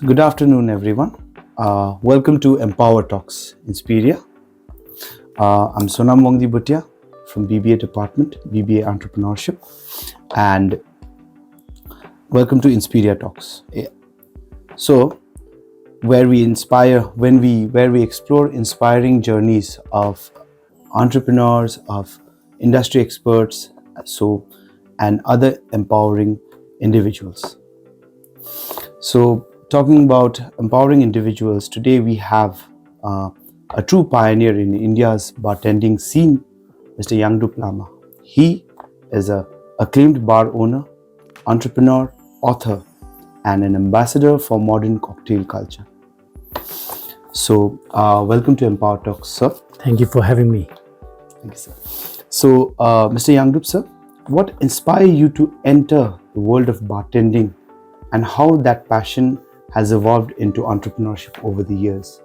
So good afternoon, everyone. Welcome to Empower Talks Inspiria. I'm Sonam Bhutia from BBA Department, BBA Entrepreneurship, and welcome to Inspiria Talks. So, where we explore inspiring journeys of entrepreneurs, of industry experts, and other empowering individuals. So, talking about empowering individuals, today we have a true pioneer in India's bartending scene, Mr. Yangdup Lama. He is an acclaimed bar owner, entrepreneur, author, and an ambassador for modern cocktail culture. So, welcome to Empower Talks, sir. Thank you for having me. Thank you, sir. So, Mr. Yangdup, sir, what inspired you to enter the world of bartending, and how that passion has evolved into entrepreneurship over the years?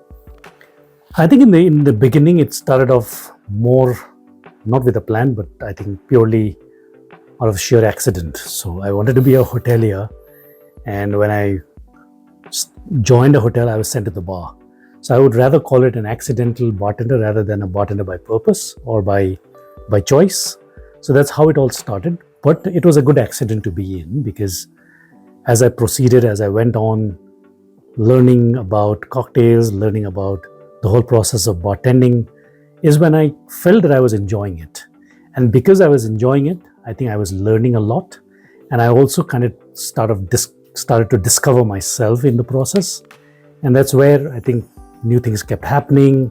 I think in the beginning it started off more not with a plan, but I think purely out of sheer accident. So I wanted to be a hotelier, and when I joined a hotel, I was sent to the bar. So I would rather call it an accidental bartender rather than a bartender by purpose or by choice. So that's how it all started. But it was a good accident to be in, because as I proceeded, as I went on learning about cocktails, learning about the whole process of bartending, is when I felt that I was enjoying it. And because I was enjoying it, I think I was learning a lot. And I also kind of started to discover myself in the process. And that's where I think new things kept happening,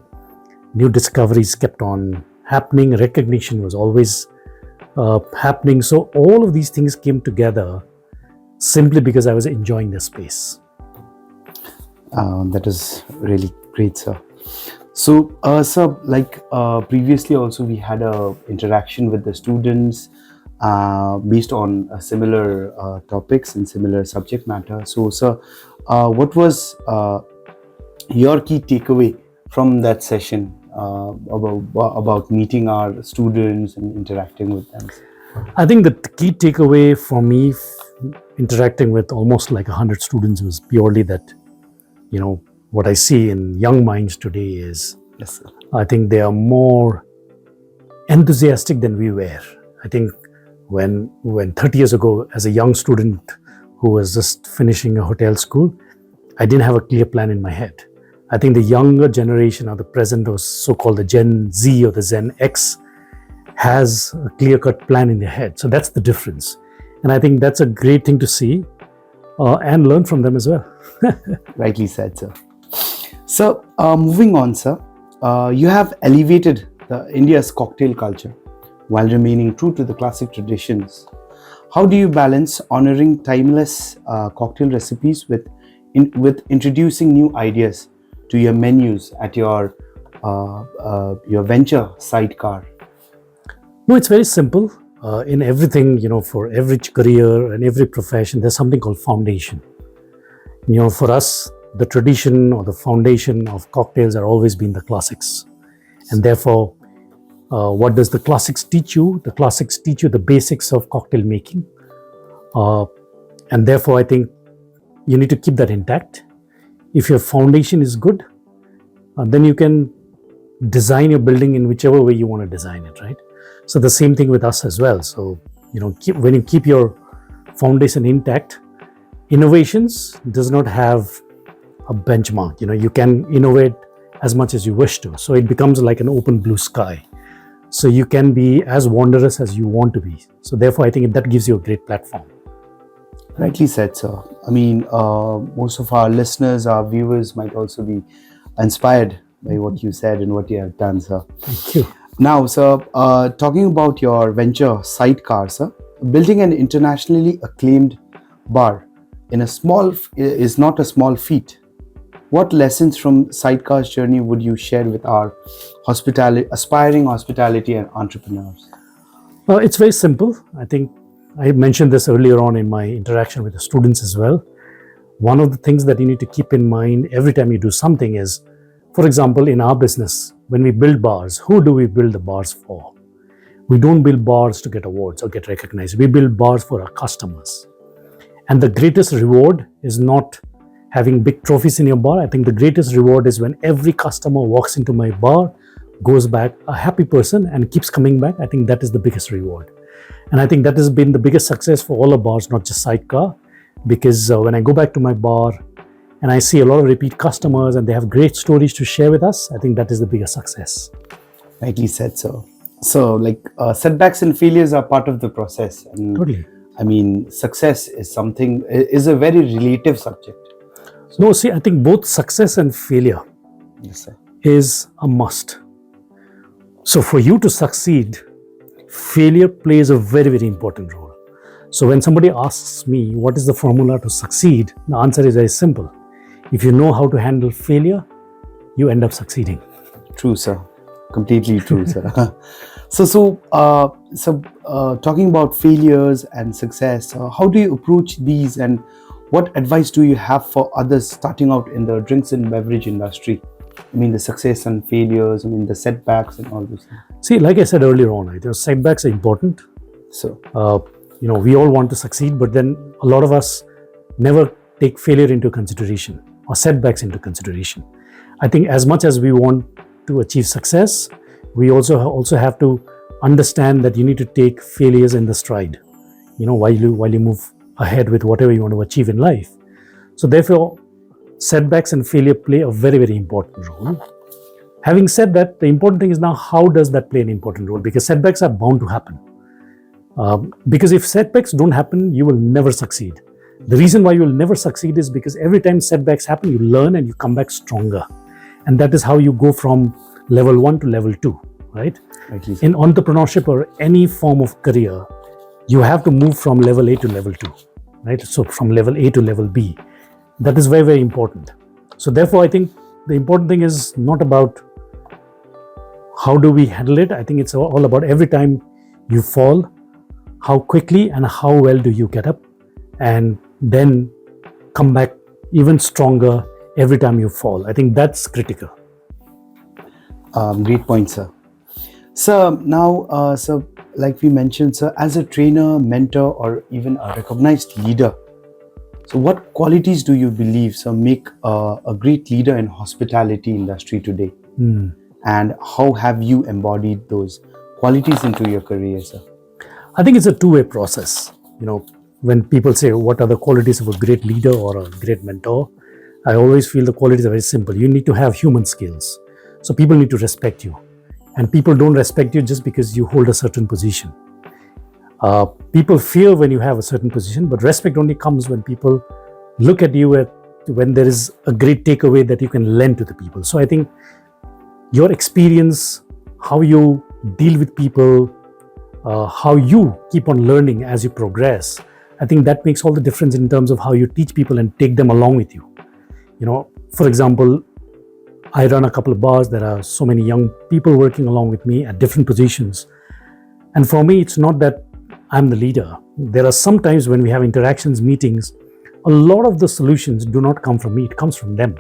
new discoveries kept on happening, recognition was always happening. So all of these things came together simply because I was enjoying the space. That is really great, sir. So, sir, previously also we had a interaction with the students based on similar topics and similar subject matter. So, sir, what was your key takeaway from that session about meeting our students and interacting with them? I think the key takeaway for me interacting with almost like 100 students was purely that, what I see in young minds today is, yes, sir, I think they are more enthusiastic than we were. I think when 30 years ago, as a young student who was just finishing a hotel school, I didn't have a clear plan in my head. I think the younger generation, or the present, or so-called the Gen Z or the Gen X, has a clear-cut plan in their head. So that's the difference. And I think that's a great thing to see and learn from them as well. Rightly said, sir. So, moving on, sir, you have elevated India's cocktail culture while remaining true to the classic traditions. How do you balance honoring timeless cocktail recipes with introducing new ideas to your menus at your venture sidecar? No, it's very simple. In everything, for every career and every profession, there's something called foundation. For us, the tradition or the foundation of cocktails have always been the classics. And therefore, what does the classics teach you? The classics teach you the basics of cocktail making. And therefore, I think you need to keep that intact. If your foundation is good, then you can design your building in whichever way you want to design it, right? So the same thing with us as well. So, when you keep your foundation intact, innovations does not have a benchmark. You can innovate as much as you wish to. So it becomes like an open blue sky. So you can be as wondrous as you want to be. So therefore, I think that gives you a great platform. Rightly said, sir. I mean, most of our listeners, our viewers might also be inspired by what you said and what you have done, sir. Thank you. Now, sir, talking about your venture sidecar, sir, building an internationally acclaimed bar is not a small feat. What lessons from sidecar's journey would you share with our aspiring hospitality and entrepreneurs? It's very simple. I think I mentioned this earlier on in my interaction with the students as well. One of the things that you need to keep in mind every time you do something is, for example, in our business, when we build bars, who do we build the bars for? We don't build bars to get awards or get recognized. We build bars for our customers. And the greatest reward is not having big trophies in your bar. I think the greatest reward is when every customer walks into my bar, goes back a happy person and keeps coming back. I think that is the biggest reward. And I think that has been the biggest success for all the bars, not just Sidecar, because when I go back to my bar and I see a lot of repeat customers and they have great stories to share with us, I think that is the biggest success. Rightly said, so. So, like, setbacks and failures are part of the process. And Totally. I mean, success is a very relative subject. No, see, I think both success and failure Yes, sir. is a must. So for you to succeed, failure plays a very, very important role. So when somebody asks me what is the formula to succeed, the answer is very simple. If you know how to handle failure, you end up succeeding. True, sir. Completely true, sir. Talking about failures and success, how do you approach these, and what advice do you have for others starting out in the drinks and beverage industry? I mean, the success and failures, I mean, the setbacks and all those things. See, like I said earlier on, I think setbacks are important. So, We all want to succeed, but then a lot of us never take failure into consideration or setbacks into consideration. I think as much as we want to achieve success, we also have to understand that you need to take failures in the stride, while you move ahead with whatever you want to achieve in life. So therefore, setbacks and failure play a very, very important role. Having said that, the important thing is now how does that play an important role? Because setbacks are bound to happen. Because if setbacks don't happen, you will never succeed. The reason why you will never succeed is because every time setbacks happen, you learn and you come back stronger. And that is how you go from level 1 to level 2, right? In entrepreneurship or any form of career, you have to move from level A to level 2, right? So from level A to level B. That is very, very important. So therefore, I think the important thing is not about how do we handle it. I think it's all about every time you fall, how quickly and how well do you get up, and then come back even stronger every time you fall. I think that's critical. Great point, sir. Sir, now, like we mentioned, sir, as a trainer, mentor, or even a recognized leader, so what qualities do you believe, sir, make a great leader in hospitality industry today? And how have you embodied those qualities into your career, sir? I think it's a two-way process. When people say what are the qualities of a great leader or a great mentor, I always feel the qualities are very simple. You need to have human skills. So people need to respect you. And people don't respect you just because you hold a certain position. People fear when you have a certain position, but respect only comes when people look at you when there is a great takeaway that you can lend to the people. So I think your experience, how you deal with people, how you keep on learning as you progress, I think that makes all the difference in terms of how you teach people and take them along with you. For example, I run a couple of bars. There are so many young people working along with me at different positions. And for me, it's not that I'm the leader. There are some times when we have interactions, meetings, a lot of the solutions do not come from me, it comes from them.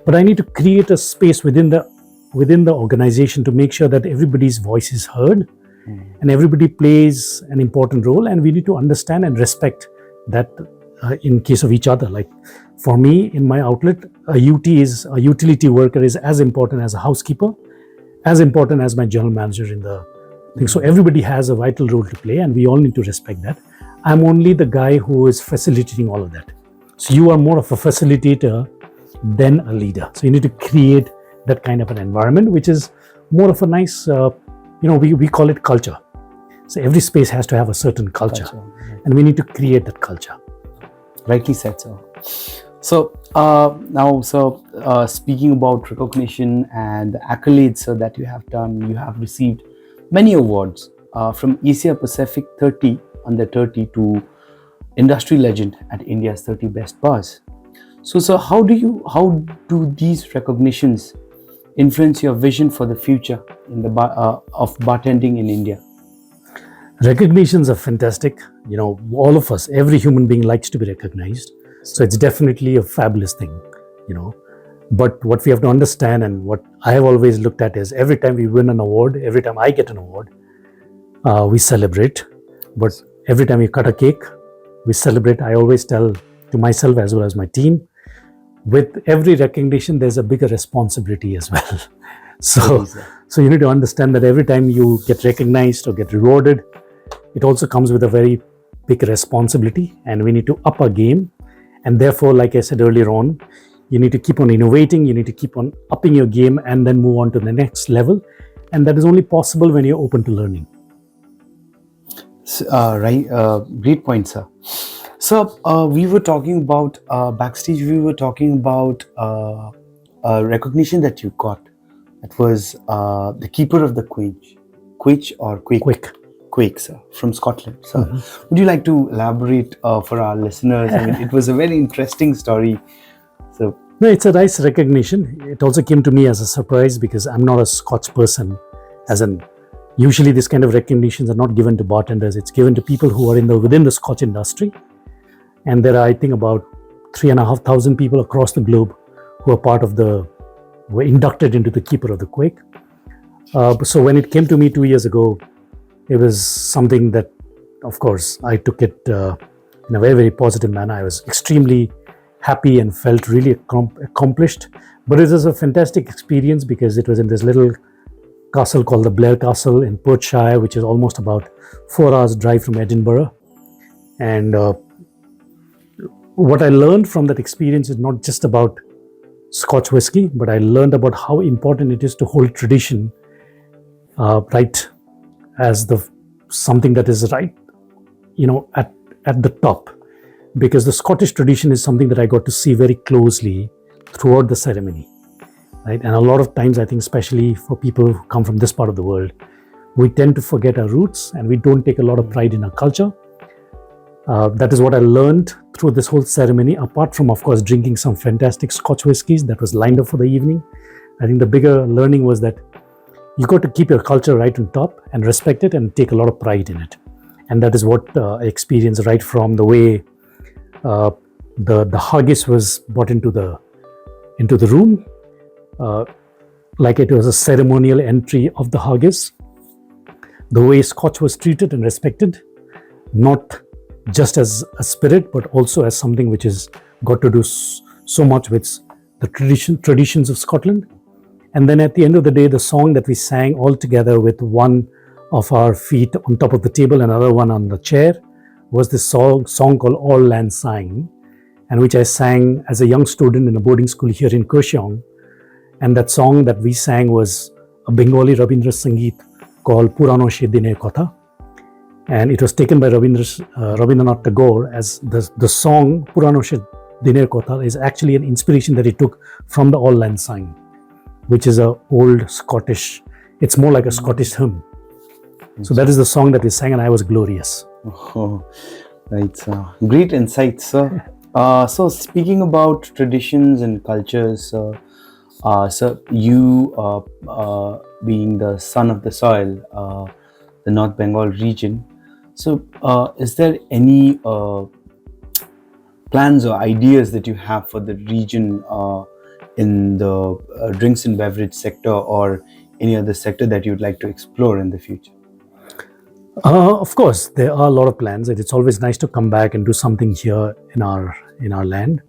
But I need to create a space within the organization to make sure that everybody's voice is heard and everybody plays an important role, and we need to understand and respect that in case of each other. Like for me, in my outlet, a utility worker is as important as a housekeeper, as important as my general manager in the thing. So everybody has a vital role to play, and we all need to respect that. I'm only the guy who is facilitating all of that. So you are more of a facilitator than a leader. So you need to create that kind of an environment, which is more of a nice, we call it culture. So every space has to have a certain culture. And we need to create that culture. Rightly said, sir. So now, sir, speaking about recognition and the accolades, sir, that you have done, you have received many awards from Asia Pacific 30 under 30 to industry legend at India's 30 best bars. So, sir, how do these recognitions influence your vision for the future in the of bartending in India? Recognitions are fantastic. All of us, every human being likes to be recognized. So it's definitely a fabulous thing, But what we have to understand, and what I have always looked at, is every time we win an award, every time I get an award, we celebrate. But every time we cut a cake, we celebrate. I always tell to myself as well as my team, with every recognition, there's a bigger responsibility as well. So, Totally, sir. so you need to understand that every time you get recognized or get rewarded, it also comes with a very big responsibility, and we need to up our game. And therefore, like I said earlier on, you need to keep on innovating, you need to keep on upping your game and then move on to the next level. And that is only possible when you're open to learning. Right, great point, sir. So we were talking about backstage. We were talking about recognition that you got. It was the keeper of the Quake or Quake, Quick. sir, from Scotland. So, would you like to elaborate for our listeners? I mean, it was a very interesting story. So, No, it's a nice recognition. It also came to me as a surprise because I'm not a Scotch person. As in, usually this kind of recognitions are not given to bartenders. It's given to people who are within the Scotch industry. And there are, I think, about 3,500 people across the globe who were inducted into the Keeper of the Quake. So when it came to me 2 years ago, it was something that, of course, I took it in a very, very positive manner. I was extremely happy and felt really accomplished. But it was a fantastic experience because it was in this little castle called the Blair Castle in Perthshire, which is almost about 4 hours drive from Edinburgh. And what I learned from that experience is not just about Scotch whiskey, but I learned about how important it is to hold tradition right as something that is right, at the top. Because the Scottish tradition is something that I got to see very closely throughout the ceremony, right? And a lot of times, I think, especially for people who come from this part of the world, we tend to forget our roots and we don't take a lot of pride in our culture. That is what I learned through this whole ceremony, apart from, of course, drinking some fantastic Scotch whiskies that was lined up for the evening. I think the bigger learning was that you got to keep your culture right on top and respect it and take a lot of pride in it. And that is what I experienced right from the way the haggis was brought into the room, like it was a ceremonial entry of the haggis, the way Scotch was treated and respected, not just as a spirit, but also as something which has got to do so much with the traditions of Scotland. And then at the end of the day, the song that we sang all together with one of our feet on top of the table, another one on the chair, was this song called All Land Syne, and which I sang as a young student in a boarding school here in Kurseong. And that song that we sang was a Bengali Rabindra Sangeet called Purano She Diner Kotha. And it was taken by Rabindranath Tagore as the song Purano She Diner Kotha is actually an inspiration that he took from the All Land Syne, which is an old Scottish, it's more like a Scottish hymn. So that is the song that we sang, and I was glorious. Oh, right, sir. Great insights, sir. So speaking about traditions and cultures, sir, you being the son of the soil, the North Bengal region, so is there any plans or ideas that you have for the region in the drinks and beverage sector or any other sector that you'd like to explore in the future? Of course, there are a lot of plans. It's always nice to come back and do something here in our land.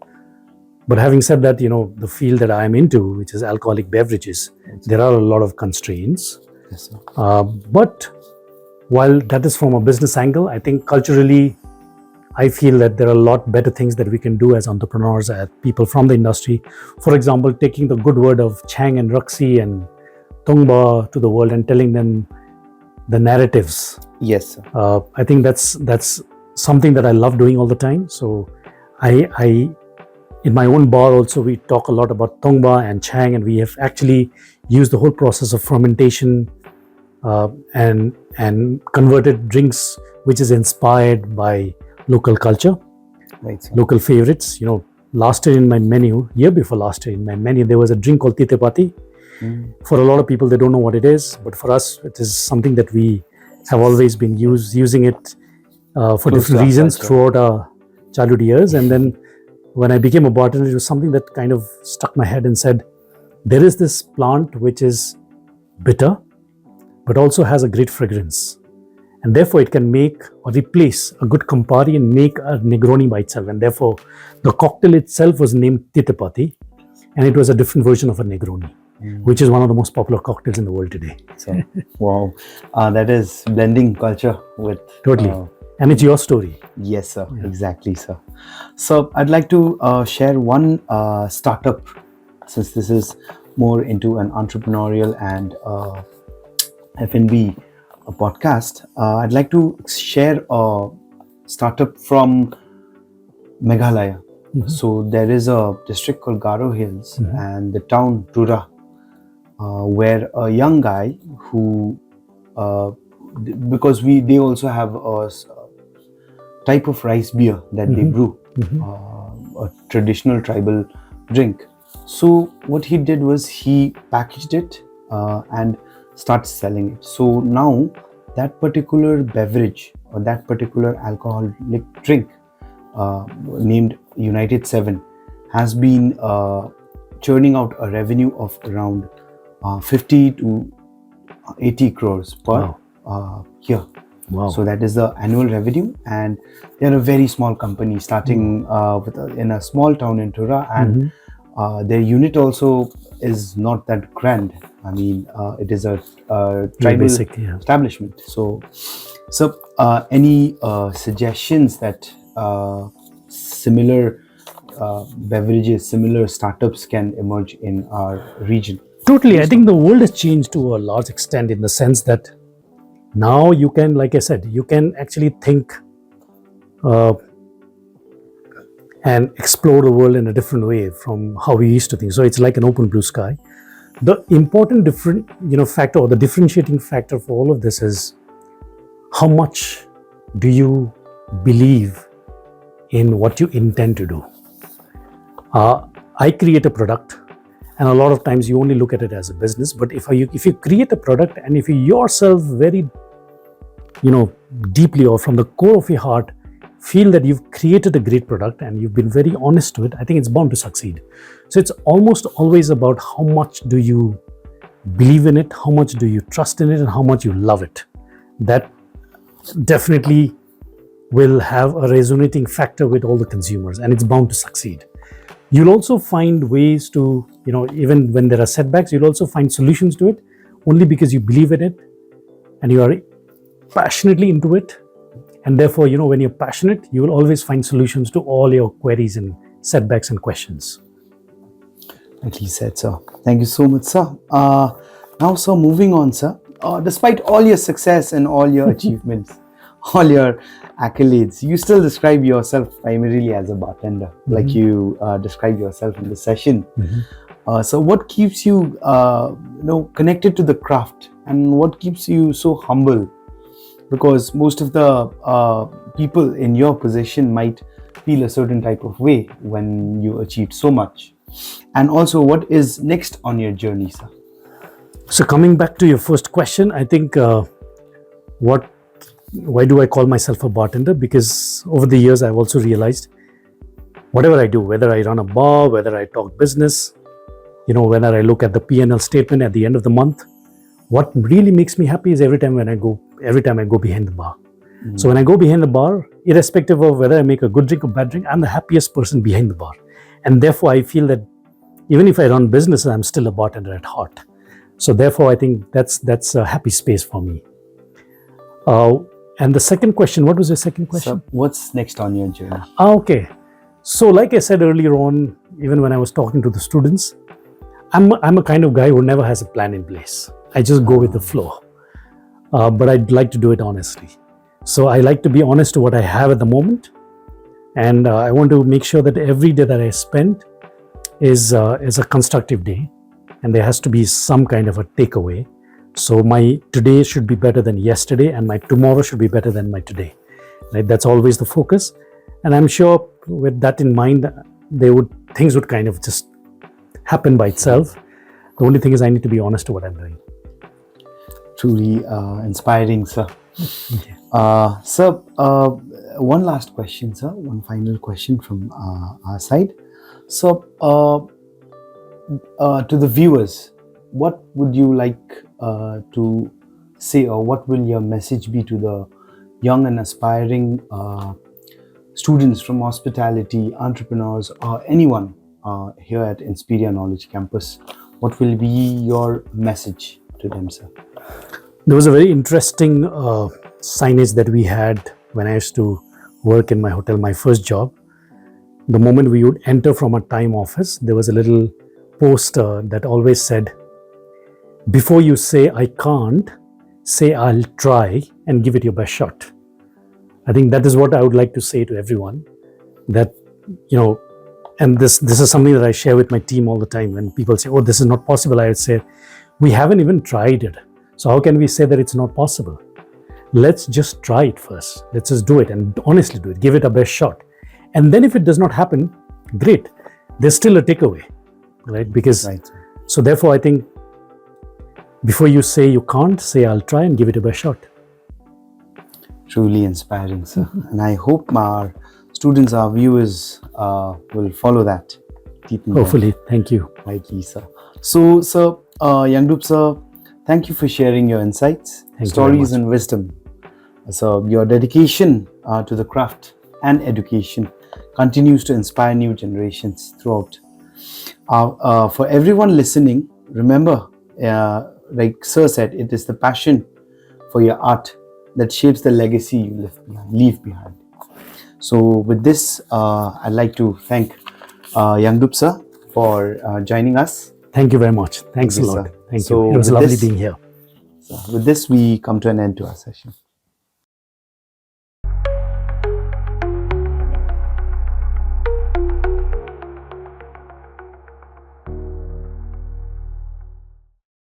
But having said that, the field that I'm into, which is alcoholic beverages, there are a lot of constraints. Yes, sir. But while that is from a business angle, I think culturally, I feel that there are a lot better things that we can do as entrepreneurs, as people from the industry. For example, taking the good word of Chang and Ruxi and Tongba to the world and telling them the narratives. Yes, sir. I think that's something that I love doing all the time. So I in my own bar also, we talk a lot about Tongba and Chang, and we have actually used the whole process of fermentation and converted drinks which is inspired by local culture, Right, sir. local favorites. Last year in my menu, year before last year in my menu, there was a drink called Titepati. For a lot of people, they don't know what it is, but for us, it is something that we have always been using it for different reasons throughout our childhood years. And then when I became a bartender, it was something that kind of stuck my head and said, there is this plant which is bitter, but also has a great fragrance. and therefore it can make or replace a good Campari and make a Negroni by itself. And therefore, the cocktail itself was named Titapati, and it was a different version of a Negroni, which is one of the most popular cocktails in the world today. So, wow, that is blending culture with Totally. And it's your story. Yes, sir. Yeah. Exactly, sir. So I'd like to share one startup, since this is more into an entrepreneurial and F&B podcast. I'd like to share a startup from Meghalaya. So there is a district called Garo Hills and the town Tura, where a young guy who, because they also have a type of rice beer that they brew, a traditional tribal drink. So what he did was he packaged it and started selling it. So now that particular beverage or that particular alcoholic drink named United 7 has been churning out a revenue of around 50 to 80 crores per year. Wow. So that is the annual revenue, and they're a very small company starting in a small town in Tura, and their unit also is not that grand. I mean, it is a tribal establishment. So any suggestions that similar beverages, similar startups can emerge in our region? Totally. I think the world has changed to a large extent in the sense that now you can, like I said, you can actually think and explore the world in a different way from how we used to think. So it's like an open blue sky. The important factor, or the differentiating factor for all of this is how much do you believe in what you intend to do. I create a product, and a lot of times you only look at it as a business. But if you create a product, and if you yourself very, deeply or from the core of your heart feel that you've created a great product and you've been very honest to it, I think it's bound to succeed. So it's almost always about how much do you believe in it, how much do you trust in it, and how much you love it. That definitely will have a resonating factor with all the consumers, and it's bound to succeed. You'll also find ways to, even when there are setbacks, you'll also find solutions to it only because you believe in it and you are passionately into it. And therefore, when you're passionate, you will always find solutions to all your queries and setbacks and questions. Rightly said, sir. Thank you so much, sir. Now, sir, moving on, sir. Despite all your success and all your achievements, all your accolades, you still describe yourself primarily as a bartender, like you described yourself in the session. So what keeps you, connected to the craft, and what keeps you so humble? Because most of the people in your position might feel a certain type of way when you achieved so much. And also, what is next on your journey, sir? So coming back to your first question, I think why do I call myself a bartender? Because over the years, I've also realized whatever I do, whether I run a bar, whether I talk business, whether I look at the P&L statement at the end of the month, what really makes me happy is every time I go behind the bar. So when I go behind the bar, irrespective of whether I make a good drink or bad drink, I'm the happiest person behind the bar. And therefore, I feel that even if I run business, I'm still a bartender at heart. So therefore, I think that's a happy space for me. And the second question, what was your second question? So what's next on your journey? Okay. So like I said earlier on, even when I was talking to the students, I'm a kind of guy who never has a plan in place. I just go with the flow. But I'd like to do it honestly. So I like to be honest to what I have at the moment. And I want to make sure that every day that I spend is a constructive day. And there has to be some kind of a takeaway. So my today should be better than yesterday, and my tomorrow should be better than my today. Right? That's always the focus. And I'm sure with that in mind, things would kind of just happen by itself. The only thing is I need to be honest to what I'm doing. Truly inspiring, sir. Sir, one last question, sir. One final question from our side. So, to the viewers, what would you like to say, or what will your message be to the young and aspiring students from hospitality, entrepreneurs, or anyone here at Inspiria Knowledge Campus? What will be your message to them, sir? There was a very interesting signage that we had when I used to work in my hotel, my first job. The moment we would enter from a time office, there was a little poster that always said, before you say I can't, say I'll try and give it your best shot. I think that is what I would like to say to everyone, that, and this is something that I share with my team all the time. When people say, oh, this is not possible, I would say, we haven't even tried it. So how can we say that it's not possible? Let's just try it first. Let's just do it and honestly do it. Give it a best shot. And then if it does not happen, great. There's still a takeaway, right? Because, so therefore I think before you say you can't, say I'll try and give it a best shot. Truly inspiring, sir. And I hope our students, our viewers will follow that. Hopefully. Thank you. Rightly, sir. So, sir, Yangdup, sir, thank you for sharing your insights, stories, and wisdom. So, your dedication to the craft and education continues to inspire new generations throughout. For everyone listening, remember, like Sir said, it is the passion for your art that shapes the legacy you leave behind. So with this, I'd like to thank Yangdup sir for joining us. Thank you very much. Thanks a lot. Thank you. It was lovely being here. So with this, we come to an end to our session.